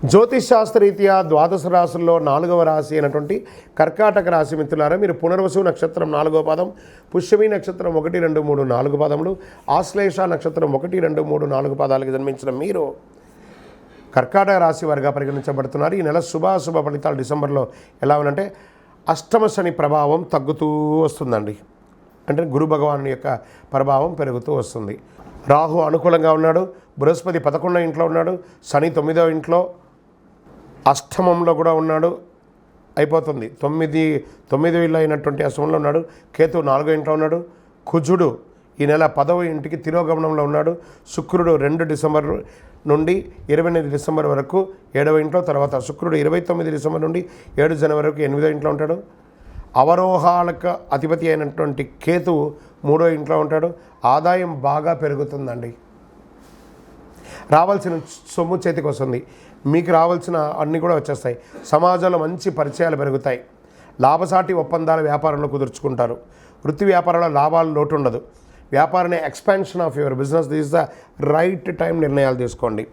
జ్యోతిష్ శాస్త్రరీత్యా ద్వాదశ రాశుల్లో 4వ రాశి అయినటువంటి కర్కాటక రాశి మిత్రులారా, మీరు పునర్వసు నక్షత్రం 4వ పాదం, పుష్యమి నక్షత్రం 1, 2, 3, 4 పాదములు, ఆశ్లేష నక్షత్రం 1, 2, 3, 4 పాదాలకు జన్మించిన మీరు కర్కాటక రాశి వారిగా పరిగణించబడుతున్నారు. ఈ నెల శుభాశుభ ఫలితాలు డిసెంబర్లో ఎలా ఉందంటే, అష్టమ శని ప్రభావం తగ్గుతూ వస్తుందండి. అంటే గురు భగవాను యొక్క ప్రభావం పెరుగుతూ వస్తుంది. రాహు అనుకూలంగా ఉన్నాడు, బృహస్పతి 11వ ఇంట్లో ఉన్నాడు, శని 9వ ఇంట్లో, అష్టమంలో కూడా ఉన్నాడు. అయిపోతుంది 9 ఇళ్ళు అయినటువంటి అష్టమంలో ఉన్నాడు. కేతు 4వ ఇంట్లో ఉన్నాడు. కుజుడు ఈ నెల 10వ ఇంటికి తిరోగమనంలో ఉన్నాడు. శుక్రుడు 2 డిసెంబర్ నుండి 28 డిసెంబర్ వరకు 7వ ఇంట్లో, తర్వాత శుక్రుడు 29 డిసెంబర్ నుండి 7 జనవరి వరకు 8వ ఇంట్లో ఉంటాడు. అవరోహాలకు అధిపతి అయినటువంటి కేతువు 3వ ఇంట్లో ఉంటాడు. ఆదాయం బాగా పెరుగుతుందండి. రావాల్సిన సొమ్ము చేతికి వస్తుంది. మీకు రావాల్సిన అన్నీ కూడా వచ్చేస్తాయి. సమాజంలో మంచి పరిచయాలు పెరుగుతాయి. లాభసాటి ఒప్పందాల వ్యాపారంలో కుదుర్చుకుంటారు. వృత్తి వ్యాపారంలో లాభాలు లోటు ఉండదు. వ్యాపారాన్ని expansion of your business this the right time నిర్ణయాలు తీసుకోండి.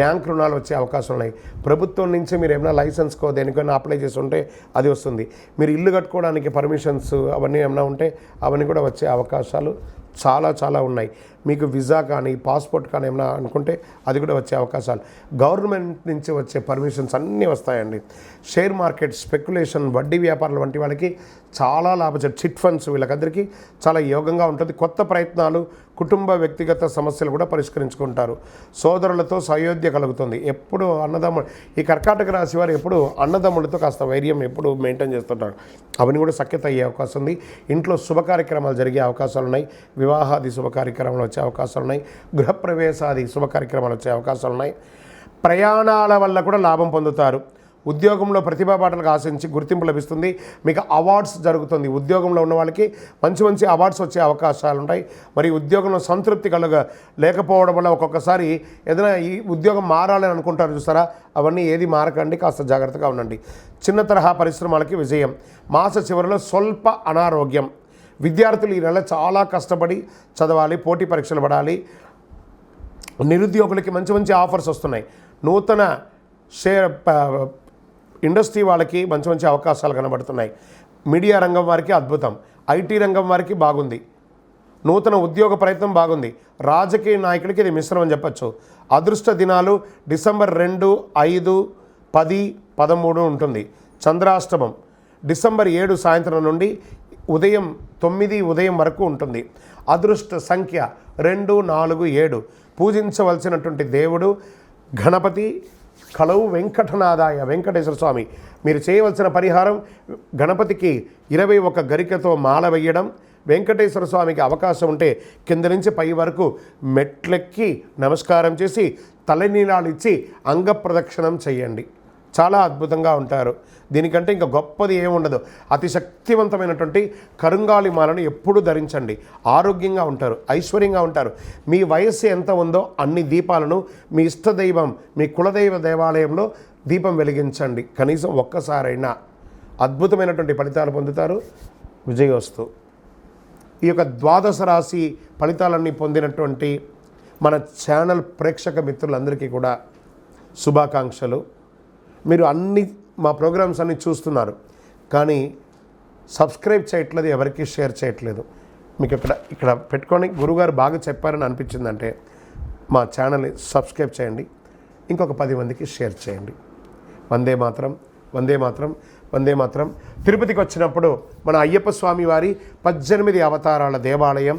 బ్యాంక్ రుణాలు వచ్చే అవకాశం ఉన్నాయి. ప్రభుత్వం నుంచి మీరు ఏమైనా లైసెన్స్కో దేనికైనా అప్లై చేసి ఉంటే అది వస్తుంది. మీరు ఇల్లు కట్టుకోవడానికి పర్మిషన్స్ అవన్నీ ఏమైనా ఉంటే అవన్నీ కూడా వచ్చే అవకాశాలు చాలా ఉన్నాయి. మీకు వీసా కానీ పాస్పోర్ట్ కానీ ఏమైనా అనుకుంటే అది కూడా వచ్చే అవకాశాలు, గవర్నమెంట్ నుంచి వచ్చే పర్మిషన్స్ అన్నీ వస్తాయండి. షేర్ మార్కెట్, స్పెక్యులేషన్, వడ్డీ వ్యాపారాలు వంటి వాళ్ళకి చాలా లాభం. చిట్ ఫండ్స్ వీళ్ళకందరికీ చాలా యోగంగా ఉంటుంది. కొత్త ప్రయత్నాలు, కుటుంబ వ్యక్తిగత సమస్యలు కూడా పరిష్కరించుకుంటారు. సోదరులతో సయోధ్య కలుగుతుంది. ఎప్పుడు అన్నదమ్ముడు, ఈ కర్కాటక రాశి వారు ఎప్పుడు అన్నదమ్ములతో కాస్త వైర్యం ఎప్పుడు మెయింటైన్ చేస్తుంటారు. అవన్నీ కూడా సఖ్యత అయ్యే అవకాశం ఉంది. ఇంట్లో శుభ కార్యక్రమాలు జరిగే అవకాశాలు ఉన్నాయి. వివాహాది శుభ కార్యక్రమాలు వచ్చే అవకాశాలు ఉన్నాయి. గృహప్రవేశాది శుభ కార్యక్రమాలు వచ్చే అవకాశాలు ఉన్నాయి. ప్రయాణాల వల్ల కూడా లాభం పొందుతారు. ఉద్యోగంలో ప్రతిభా పాటలకు ఆశించి గుర్తింపు లభిస్తుంది. మీకు అవార్డ్స్ జరుగుతుంది. ఉద్యోగంలో ఉన్న వాళ్ళకి మంచి అవార్డ్స్ వచ్చే అవకాశాలు ఉంటాయి. మరి ఉద్యోగంలో సంతృప్తి లేకపోవడం వల్ల ఒక్కొక్కసారి ఏదైనా ఈ ఉద్యోగం మారాలని అనుకుంటారు చూస్తారా, అవన్నీ ఏది మారకండి, కాస్త జాగ్రత్తగా ఉండండి. చిన్న తరహా పరిశ్రమలకి విజయం. మాస చివరిలో స్వల్ప అనారోగ్యం. విద్యార్థులు ఈ నెల చాలా కష్టపడి చదవాలి, పోటీ పరీక్షలు పడాలి. నిరుద్యోగులకి మంచి ఆఫర్స్ వస్తున్నాయి. నూతన ఇండస్ట్రీ వాళ్ళకి మంచి అవకాశాలు కనబడుతున్నాయి. మీడియా రంగం వారికి అద్భుతం. ఐటీ రంగం వారికి బాగుంది. నూతన ఉద్యోగ ప్రయత్నం బాగుంది. రాజకీయ నాయకులకి ఇది మిశ్రమం చెప్పచ్చు. అదృష్ట దినాలు డిసెంబర్ 2, 5, 10, 13 ఉంటుంది. చంద్రాష్టమం డిసెంబర్ 7 సాయంత్రం నుండి ఉదయం 9 వరకు ఉంటుంది. అదృష్ట సంఖ్య 2, 4, 7. పూజించవలసినటువంటి దేవుడు గణపతి, కలవు వెంకటనాథాయ వెంకటేశ్వర స్వామి. మీరు చేయవలసిన పరిహారం, గణపతికి 21 గరికతో మాల వేయడం. వెంకటేశ్వర స్వామికి అవకాశం ఉంటే కింద నుంచి పై వరకు మెట్లెక్కి నమస్కారం చేసి తలనీలాలు ఇచ్చి అంగప్రదక్షిణం చేయండి. చాలా అద్భుతంగా ఉంటారు. దీనికంటే ఇంకా గొప్పది ఏముండదు. అతి శక్తివంతమైనటువంటి కరుంగాలి మాలను ఎప్పుడూ ధరించండి. ఆరోగ్యంగా ఉంటారు, ఐశ్వర్యంగా ఉంటారు. మీ వయస్సు ఎంత ఉందో అన్ని దీపాలను మీ ఇష్టదైవం, మీ కులదైవ దేవాలయంలో దీపం వెలిగించండి. కనీసం ఒక్కసారైనా అద్భుతమైనటువంటి ఫలితాలు పొందుతారు. విజయోస్తు. ఈ యొక్క ద్వాదశ రాశి ఫలితాలన్నీ పొందినటువంటి మన ఛానల్ ప్రేక్షక మిత్రులందరికీ కూడా శుభాకాంక్షలు. మీరు మా ప్రోగ్రామ్స్ అన్నీ చూస్తున్నారు, కానీ సబ్స్క్రైబ్ చేయట్లేదు, ఎవరికి షేర్ చేయట్లేదు. మీకు ఇక్కడ పెట్టుకొని గురువుగారు బాగా చెప్పారని అనిపించిందంటే మా ఛానల్ని సబ్స్క్రైబ్ చేయండి. ఇంకొక 10 మందికి షేర్ చేయండి. వందే మాత్రం, వందే మాత్రం, వందే మాత్రం. తిరుపతికి వచ్చినప్పుడు మన అయ్యప్ప స్వామి వారి 18 అవతారాల దేవాలయం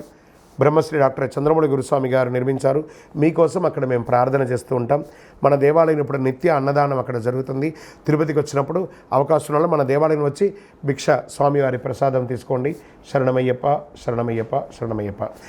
బ్రహ్మశ్రీ డాక్టర్ చంద్రమౌళి గురుస్వామి గారు నిర్మించారు. మీకోసం అక్కడ మేము ప్రార్థన చేస్తూ ఉంటాం. మన దేవాలయం ఇప్పుడు నిత్య అన్నదానం అక్కడ జరుగుతుంది. తిరుపతికి వచ్చినప్పుడు అవకాశం వల్ల మన దేవాలయం వచ్చి భిక్ష స్వామివారి ప్రసాదం తీసుకోండి. శరణమయ్యప్ప, శరణమయ్యప్ప, శరణమయ్యప్ప.